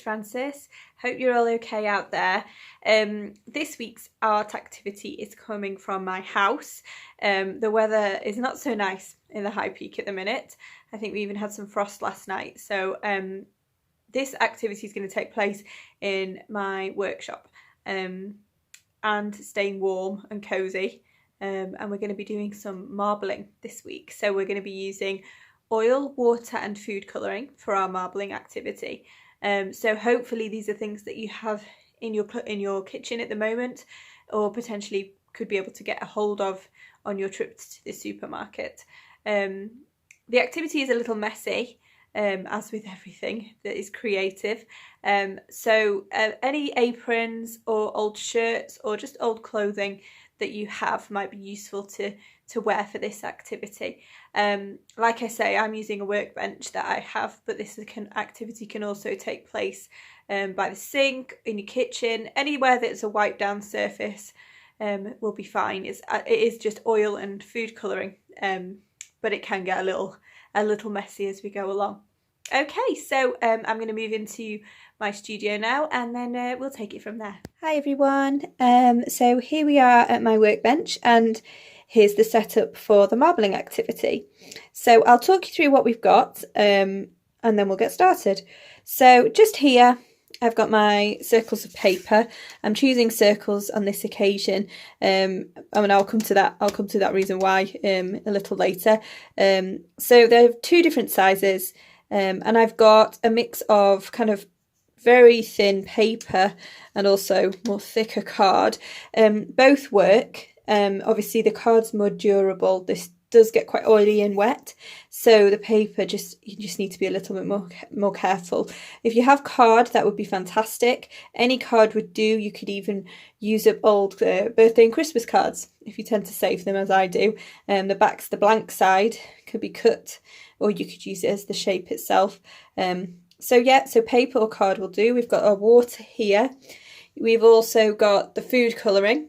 it's Frances. Hope you're all okay out there. This week's art activity is coming from my house. The weather is not so nice in the High Peak at the minute. I think we even had some frost last night. So this activity is going to take place in my workshop and staying warm and cosy. And we're going to be doing some marbling this week. So we're going to be using oil, water and food colouring for our marbling activity. So hopefully these are things that you have in your kitchen at the moment, or potentially could be able to get a hold of on your trips to the supermarket. The activity is a little messy, as with everything that is creative. So any aprons or old shirts or just old clothing that you have might be useful to wear for this activity. Like I say, I'm using a workbench that I have, but this activity can also take place by the sink, in your kitchen, anywhere that's a wipe down surface will be fine. It is just oil and food colouring, but it can get a little messy as we go along. Okay, so I'm going to move into my studio now, and then we'll take it from there. Hi everyone, so here we are at my workbench, and here's the setup for the marbling activity. So I'll talk you through what we've got, and then we'll get started. So just here I've got my circles of paper. I'm choosing circles on this occasion, and I'll come to that reason why a little later. So there are two different sizes, and I've got a mix of kind of very thin paper and also more thicker card. Both work. Obviously the card's more durable. This does get quite oily and wet, so the paper you just need to be a little bit more careful. If you have card, that would be fantastic. Any card would do. You could even use up old birthday and Christmas cards if you tend to save them, as I do. The blank side could be cut, or you could use it as the shape itself. So paper or card will do. We've got our water here. We've also got the food colouring.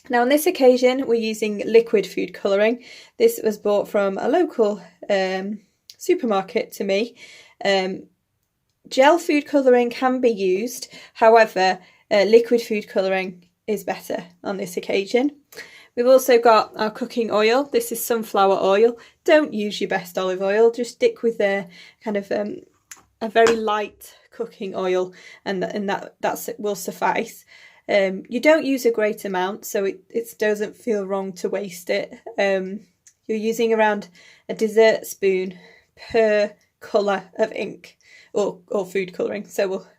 Now on this occasion we're using liquid food colouring. This was bought from a local supermarket to me. Gel food colouring can be used, however liquid food colouring is better on this occasion. We've also got our cooking oil. This is sunflower oil. Don't use your best olive oil, just stick with a kind of a very light cooking oil, and that will suffice. You don't use a great amount, so it doesn't feel wrong to waste it. You're using around a dessert spoon per colour of ink or food colouring,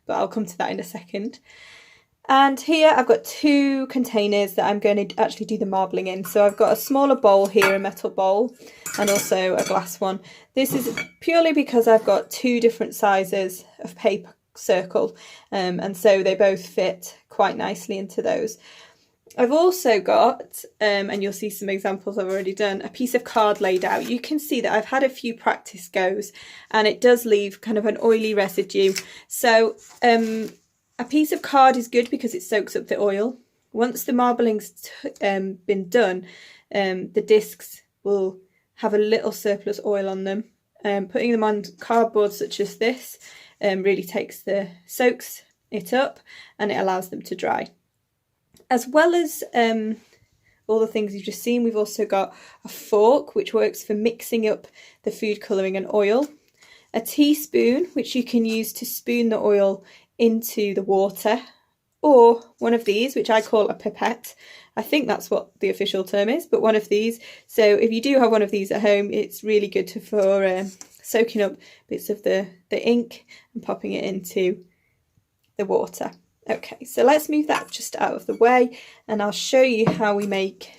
but I'll come to that in a second. And here I've got two containers that I'm going to actually do the marbling in. So I've got a smaller bowl here, a metal bowl, and also a glass one. This is purely because I've got two different sizes of paper circle, and so they both fit quite nicely into those. I've also got, and you'll see some examples I've already done, a piece of card laid out. You can see that I've had a few practice goes, and it does leave kind of an oily residue. So a piece of card is good because it soaks up the oil. Once the marbling's been done, the discs will have a little surplus oil on them. Putting them on cardboard such as this really soaks it up, and it allows them to dry. As well as all the things you've just seen, we've also got a fork which works for mixing up the food colouring and oil, a teaspoon which you can use to spoon the oil into the water, or one of these which I call a pipette. I think that's what the official term is, but one of these. So if you do have one of these at home, it's really good for soaking up bits of the ink and popping it into the water. Okay, so let's move that just out of the way, and I'll show you how we make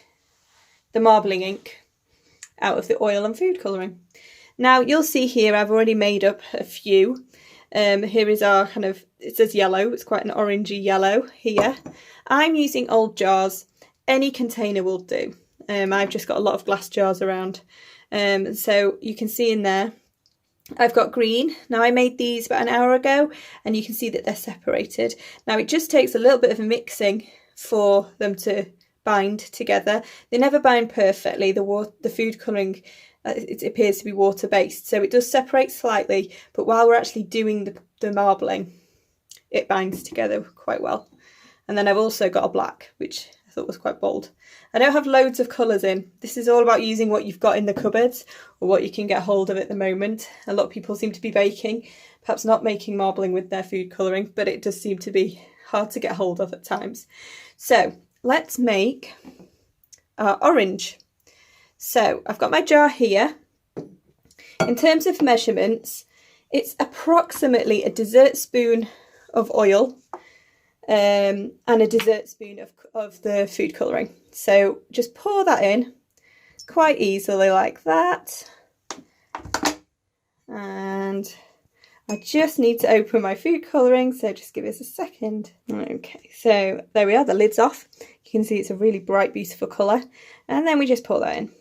the marbling ink out of the oil and food colouring. Now you'll see here I've already made up a few. Here is our it says yellow, it's quite an orangey yellow here. I'm using old jars. Any container will do. I've just got a lot of glass jars around. So you can see in there I've got green. Now I made these about an hour ago, and you can see that they're separated. Now it just takes a little bit of mixing for them to bind together. They never bind perfectly. The food colouring, it appears to be water based, so it does separate slightly, but while we're actually doing the marbling, it binds together quite well. And then I've also got a black, which I thought was quite bold. I don't have loads of colours in. This is all about using what you've got in the cupboards or what you can get hold of at the moment. A lot of people seem to be baking, perhaps not making marbling with their food colouring, but it does seem to be hard to get hold of at times. So let's make our orange. So I've got my jar here. In terms of measurements, it's approximately a dessert spoon of oil and a dessert spoon of the food colouring. So just pour that in quite easily like that. And I just need to open my food colouring, so just give us a second. Okay, so there we are, the lid's off. You can see it's a really bright, beautiful colour. And then we just pour that in.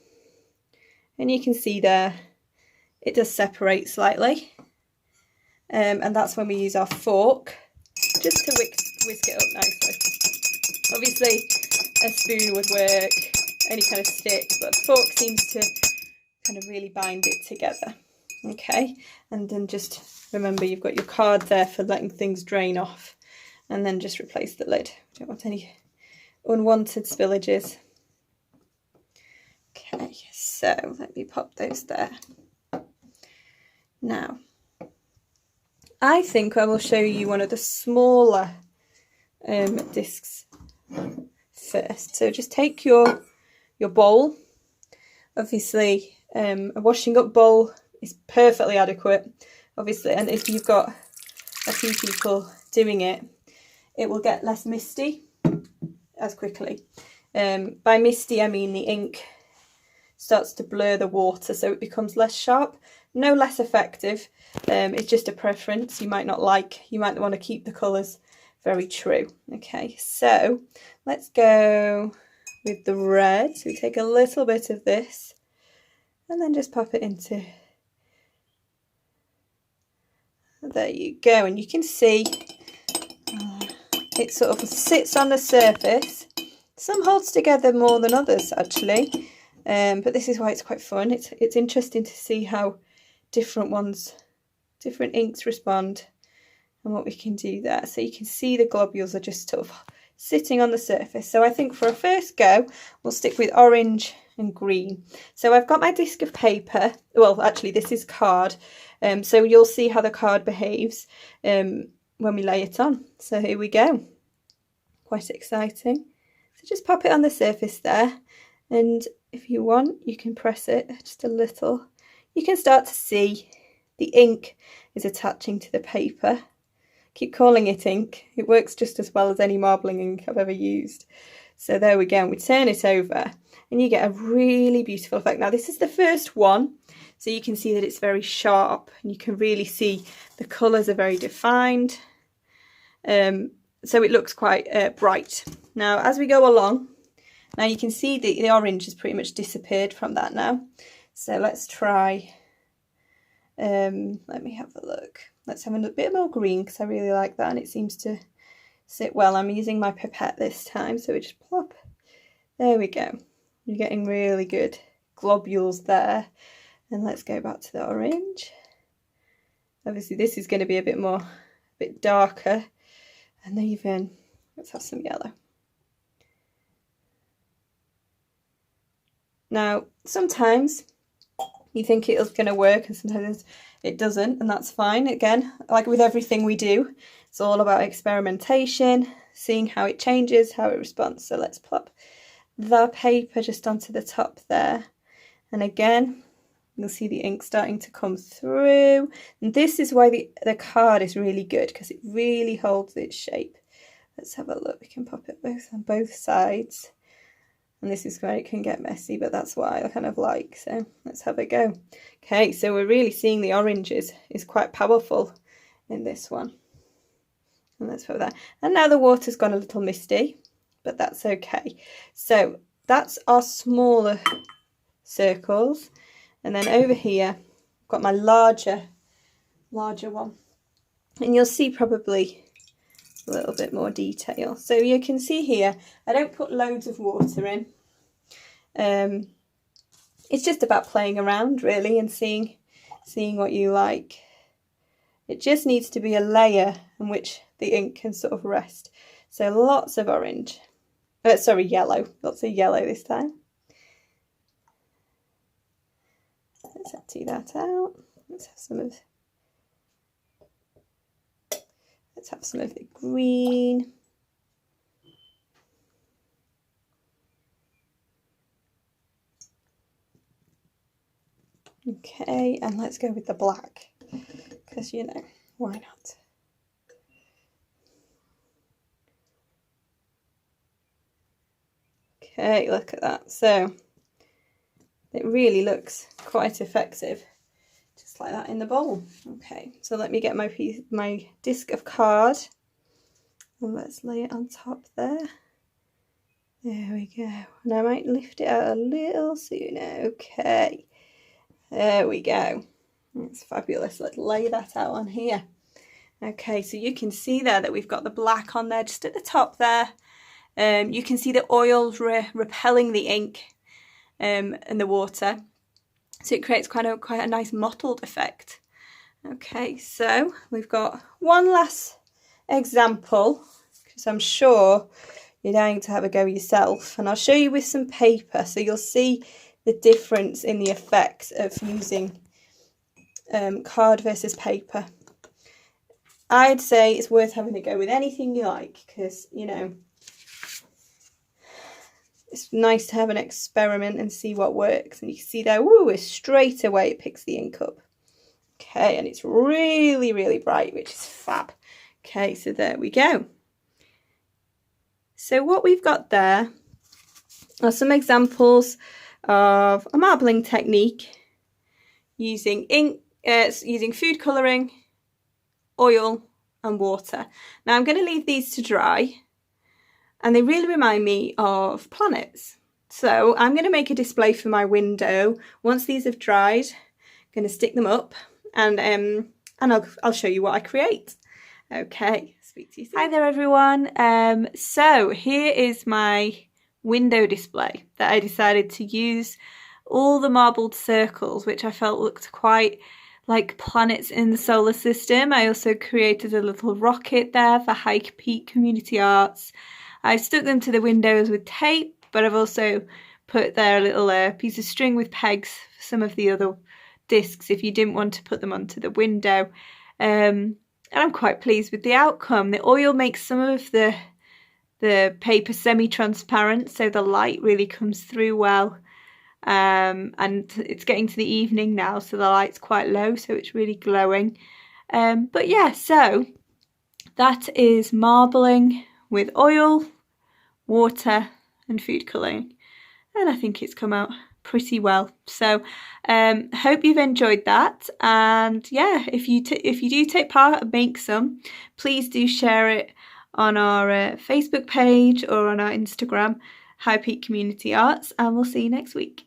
And you can see there, it does separate slightly. And that's when we use our fork, just to whisk it up nicely. Obviously, a spoon would work, any kind of stick, but the fork seems to kind of really bind it together. Okay, and then just remember you've got your card there for letting things drain off, and then just replace the lid. Don't want any unwanted spillages. Okay, so let me pop those there. Now, I think I will show you one of the smaller discs first. So just take your bowl. Obviously, a washing up bowl is perfectly adequate, obviously, and if you've got a few people doing it, it will get less misty as quickly. By misty, I mean the ink starts to blur the water, so it becomes less sharp. No less effective, it's just a preference. You might not like, you might want to keep the colours very true. Okay, so let's go with the red. So we take a little bit of this and then just pop it into, there you go, and you can see it sort of sits on the surface. Some holds together more than others actually, but this is why it's quite fun. It's interesting to see how different inks respond and what we can do there. So you can see the globules are just sort of sitting on the surface. So I think for a first go, we'll stick with orange and green. So I've got my disc of paper. Well, actually this is card. So you'll see how the card behaves when we lay it on. So here we go. Quite exciting. So just pop it on the surface there. And if you want, you can press it just a little. You can start to see the ink is attaching to the paper. Keep calling it ink. It works just as well as any marbling ink I've ever used. So there we go. And we turn it over and you get a really beautiful effect. Now this is the first one, so you can see that it's very sharp and you can really see the colours are very defined. So it looks quite bright. Now as we go along, now you can see the orange has pretty much disappeared from that now. So let's try, let me have a look. Let's have a bit more green because I really like that and it seems to sit well. I'm using my pipette this time, so we just plop. There we go. You're getting really good globules there. And let's go back to the orange. Obviously this is going to be a bit darker. And even, let's have some yellow. Now, sometimes you think it's going to work and sometimes it doesn't, and that's fine. Again, like with everything we do, it's all about experimentation, seeing how it changes, how it responds. So let's plop the paper just onto the top there. And again, you'll see the ink starting to come through. And this is why the card is really good, because it really holds its shape. Let's have a look. We can pop it on both sides. And this is where it can get messy, but that's what I kind of like. So let's have a go. Okay, so we're really seeing the orange is quite powerful in this one. And let's put that. And now the water's gone a little misty, but that's okay. So that's our smaller circles. And then over here, I've got my larger one. And you'll see probably a little bit more detail. So you can see here, I don't put loads of water in. It's just about playing around really and seeing what you like. It just needs to be a layer in which the ink can sort of rest. So lots of orange. Sorry, yellow. Lots of yellow this time. Let's empty that out. Let's have some of the green. Okay, and let's go with the black, because you know, why not? Okay, look at that. So it really looks quite effective, just like that in the bowl. Okay, so let me get my disc of card, and let's lay it on top there. There we go. And I might lift it out a little sooner. Okay, there we go. That's fabulous. Let's lay that out on here. Okay, so you can see there that we've got the black on there just at the top there. You can see the oils repelling the ink and the water, so it creates quite a nice mottled effect. Okay, so we've got one last example, because I'm sure you're dying to have a go yourself, and I'll show you with some paper so you'll see the difference in the effects of using card versus paper. I'd say it's worth having a go with anything you like, because you know, it's nice to have an experiment and see what works. And you can see there, woo, straight away it picks the ink up. Okay, and it's really, really bright, which is fab. Okay, so there we go. So what we've got there are some examples of a marbling technique using ink, using food colouring, oil and water. Now I'm going to leave these to dry, and they really remind me of planets. So I'm going to make a display for my window. Once these have dried, I'm going to stick them up, and I'll show you what I create. Okay, speak to you soon. Hi there everyone. So here is my window display that I decided to use all the marbled circles, which I felt looked quite like planets in the solar system. I also created a little rocket there for High Peak Community Arts. I've stuck them to the windows with tape, but I've also put there a little piece of string with pegs for some of the other discs if you didn't want to put them onto the window. And I'm quite pleased with the outcome. The oil makes some of the paper semi-transparent, so the light really comes through well. And it's getting to the evening now, so the light's quite low, so it's really glowing. But yeah, so that is marbling with oil, water and food colouring, and I think it's come out pretty well. So hope you've enjoyed that, and yeah, if you do take part and make some, please do share it on our Facebook page or on our Instagram, High Peak Community Arts, and we'll see you next week.